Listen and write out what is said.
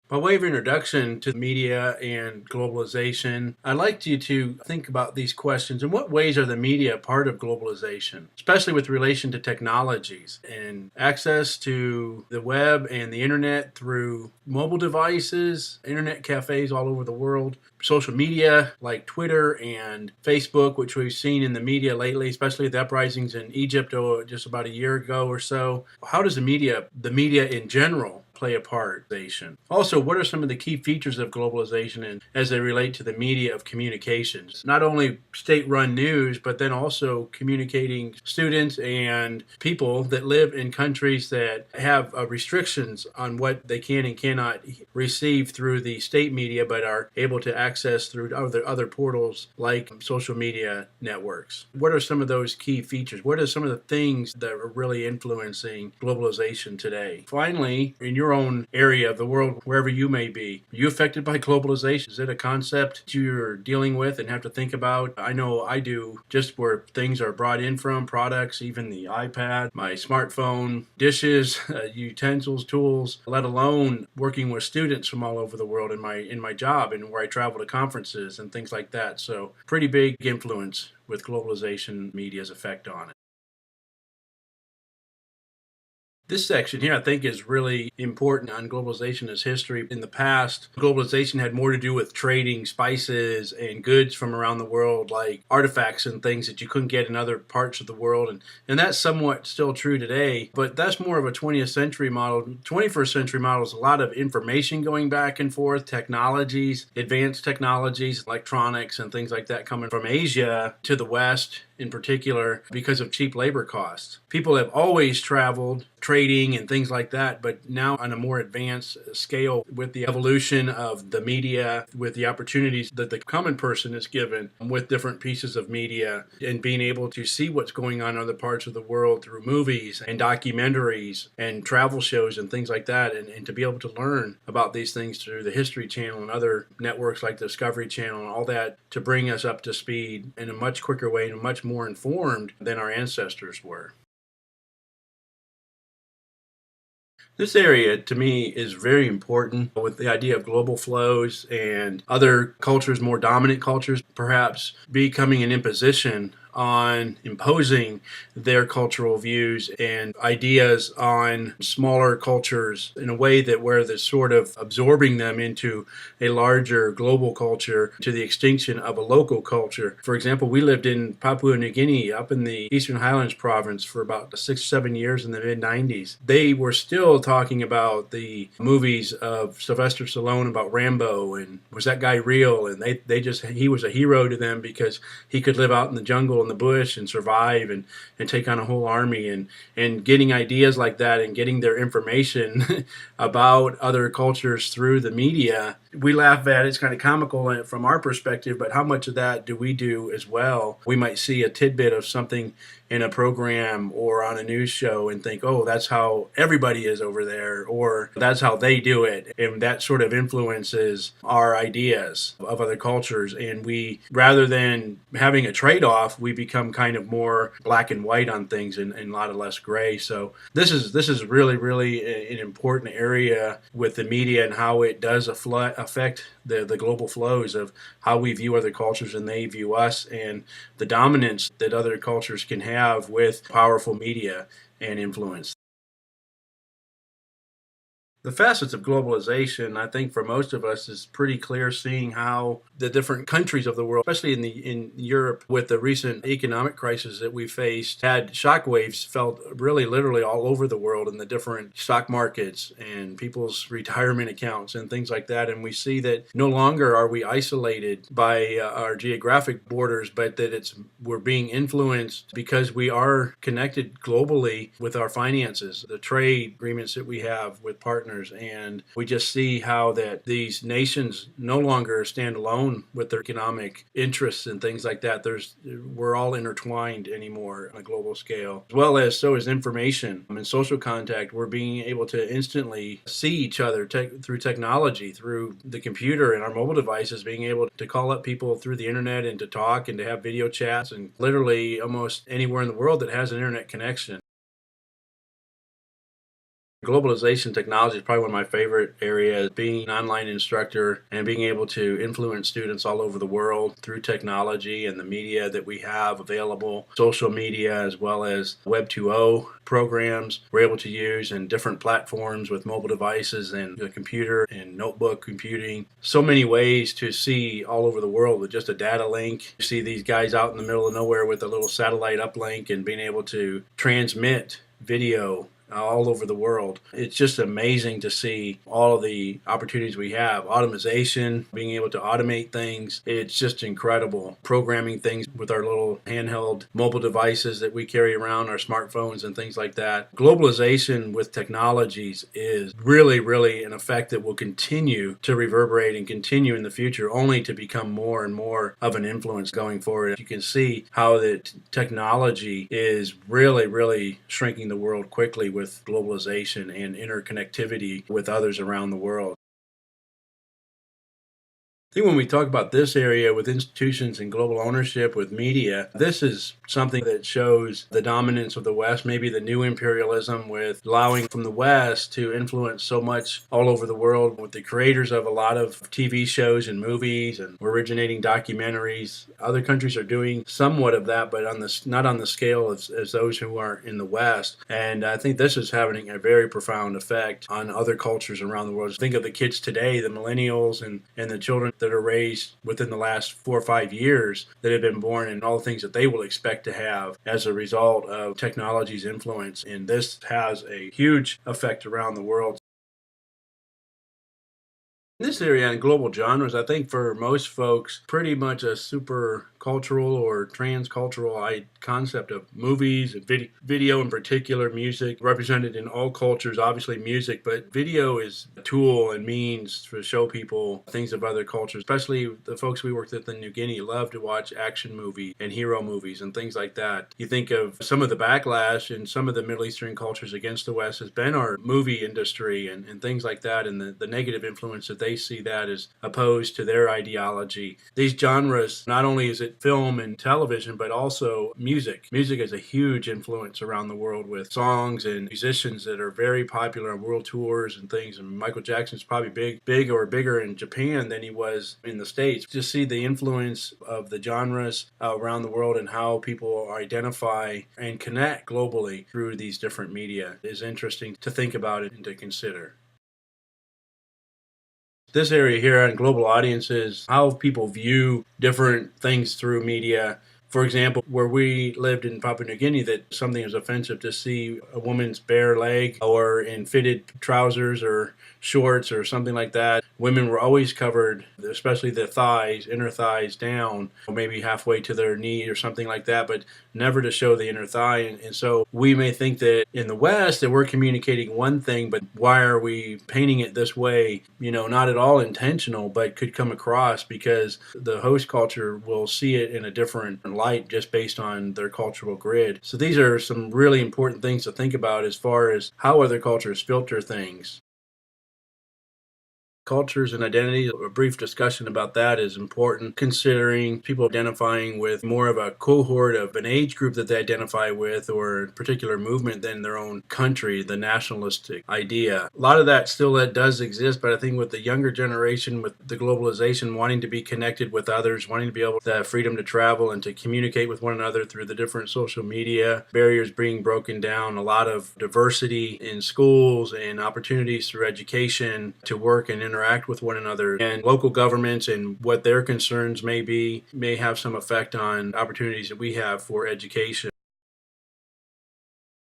By way of introduction to media and globalization, I'd like you to think about these questions. In what ways are the media a part of globalization, especially with relation to technologies and access to the web and the internet through mobile devices, internet cafes all over the world, social media like Twitter and Facebook, which we've seen in the media lately, especially the uprisings in Egypt just about a year ago or so. How does the media in general, play a part? Also, what are some of the key features of globalization and as they relate to the media of communications? Not only state-run news, but then also communicating students and people that live in countries that have restrictions on what they can and cannot receive through the state media, but are able to access through other portals like social media networks. What are some of those key features? What are some of the things that are really influencing globalization today? Finally, in your own area of the world, wherever you may be, are you affected by globalization? Is it a concept you're dealing with and have to think about? I know I do, just where things are brought in from, products, even the iPad, my smartphone, dishes, utensils, tools, let alone working with students from all over the world in my job and where I travel to conferences and things like that. So pretty big influence with globalization media's effect on it. This section here, I think, is really important on globalization as history. In the past, globalization had more to do with trading spices and goods from around the world, like artifacts and things that you couldn't get in other parts of the world. And that's somewhat still true today, but that's more of a 20th century model. 21st century model is a lot of information going back and forth, technologies, advanced technologies, electronics, and things like that coming from Asia to the West in particular because of cheap labor costs. People have always traveled, trading and things like that, but now on a more advanced scale with the evolution of the media, with the opportunities that the common person is given with different pieces of media and being able to see what's going on in other parts of the world through movies and documentaries and travel shows and things like that, and to be able to learn about these things through the History Channel and other networks like the Discovery Channel and all that to bring us up to speed in a much quicker way and much more informed than our ancestors were. This area to me is very important with the idea of global flows and other cultures, more dominant cultures, perhaps becoming an imposition on imposing their cultural views and ideas on smaller cultures in a way that where they're sort of absorbing them into a larger global culture to the extinction of a local culture. For example, we lived in Papua New Guinea up in the Eastern Highlands province for about 6 or 7 years in the mid 90s. They were still talking about the movies of Sylvester Stallone about Rambo and was that guy real? And he was a hero to them because he could live out in the jungle in the bush and survive and take on a whole army and getting ideas like that and getting their information about other cultures through the media. We laugh at it, it's kind of comical from our perspective, but how much of that do we do as well? We might see a tidbit of something in a program or on a news show and think, oh, that's how everybody is over there, or that's how they do it. And that sort of influences our ideas of other cultures. And we, rather than having a trade off, we become kind of more black and white on things and a lot of less gray. So this is really, really an important area with the media and how it does affect the global flows of how we view other cultures and they view us, and the dominance that other cultures can have with powerful media and influence. The facets of globalization, I think for most of us, is pretty clear seeing how the different countries of the world, especially in Europe with the recent economic crisis that we faced, had shockwaves felt really literally all over the world in the different stock markets and people's retirement accounts and things like that. And we see that no longer are we isolated by our geographic borders, but that we're being influenced because we are connected globally with our finances, the trade agreements that we have with partners, and we just see how that these nations no longer stand alone with their economic interests and things like that. We're all intertwined anymore on a global scale, as well as so is information and social contact. We're being able to instantly see each other through technology, through the computer and our mobile devices, being able to call up people through the internet and to talk and to have video chats, and literally almost anywhere in the world that has an internet connection. Globalization technology is probably one of my favorite areas. Being an online instructor and being able to influence students all over the world through technology and the media that we have available, social media as well as Web 2.0 programs we're able to use and different platforms with mobile devices and the computer and notebook computing. So many ways to see all over the world with just a data link. You see these guys out in the middle of nowhere with a little satellite uplink and being able to transmit video all over the world. It's just amazing to see all of the opportunities we have. Automation, being able to automate things. It's just incredible. Programming things with our little handheld mobile devices that we carry around, our smartphones and things like that. Globalization with technologies is really, really an effect that will continue to reverberate and continue in the future, only to become more and more of an influence going forward. You can see how the technology is really, really shrinking the world quickly with globalization and interconnectivity with others around the world. I think when we talk about this area with institutions and global ownership with media, this is something that shows the dominance of the West, maybe the new imperialism with allowing from the West to influence so much all over the world with the creators of a lot of TV shows and movies and originating documentaries. Other countries are doing somewhat of that, but not on the scale as those who are in the West. And I think this is having a very profound effect on other cultures around the world. Think of the kids today, the millennials and the children that are raised within the last 4 or 5 years that have been born and all the things that they will expect to have as a result of technology's influence. And this has a huge effect around the world. In this area on global genres, I think for most folks, pretty much a super cultural or transcultural concept of movies and video in particular, music represented in all cultures, obviously music, but video is a tool and means to show people things of other cultures, especially the folks we worked with in New Guinea love to watch action movies and hero movies and things like that. You think of some of the backlash in some of the Middle Eastern cultures against the West has been our movie industry and things like that, and the negative influence that they see that as opposed to their ideology. These genres, not only is it film and television, but also music. Music is a huge influence around the world with songs and musicians that are very popular on world tours and things. And Michael Jackson's probably bigger in Japan than he was in the States. Just see the influence of the genres around the world and how people identify and connect globally through these different media is interesting to think about it and to consider. This area here on global audiences, how people view different things through media. For example, where we lived in Papua New Guinea, that something is offensive to see a woman's bare leg or in fitted trousers or shorts or something like that. Women were always covered, especially the thighs, inner thighs down, maybe halfway to their knee or something like that, but never to show the inner thigh. And so we may think that in the West that we're communicating one thing, but why are we painting it this way? Not at all intentional, but could come across because the host culture will see it in a different light just based on their cultural grid. So these are some really important things to think about as far as how other cultures filter things. Cultures and identity, a brief discussion about that is important, considering people identifying with more of a cohort of an age group that they identify with or a particular movement than their own country, the nationalistic idea. A lot of that still that does exist, but I think with the younger generation, with the globalization, wanting to be connected with others, wanting to be able to have freedom to travel and to communicate with one another through the different social media, barriers being broken down, a lot of diversity in schools and opportunities through education to work and interact with one another, and local governments and what their concerns may be may have some effect on opportunities that we have for education.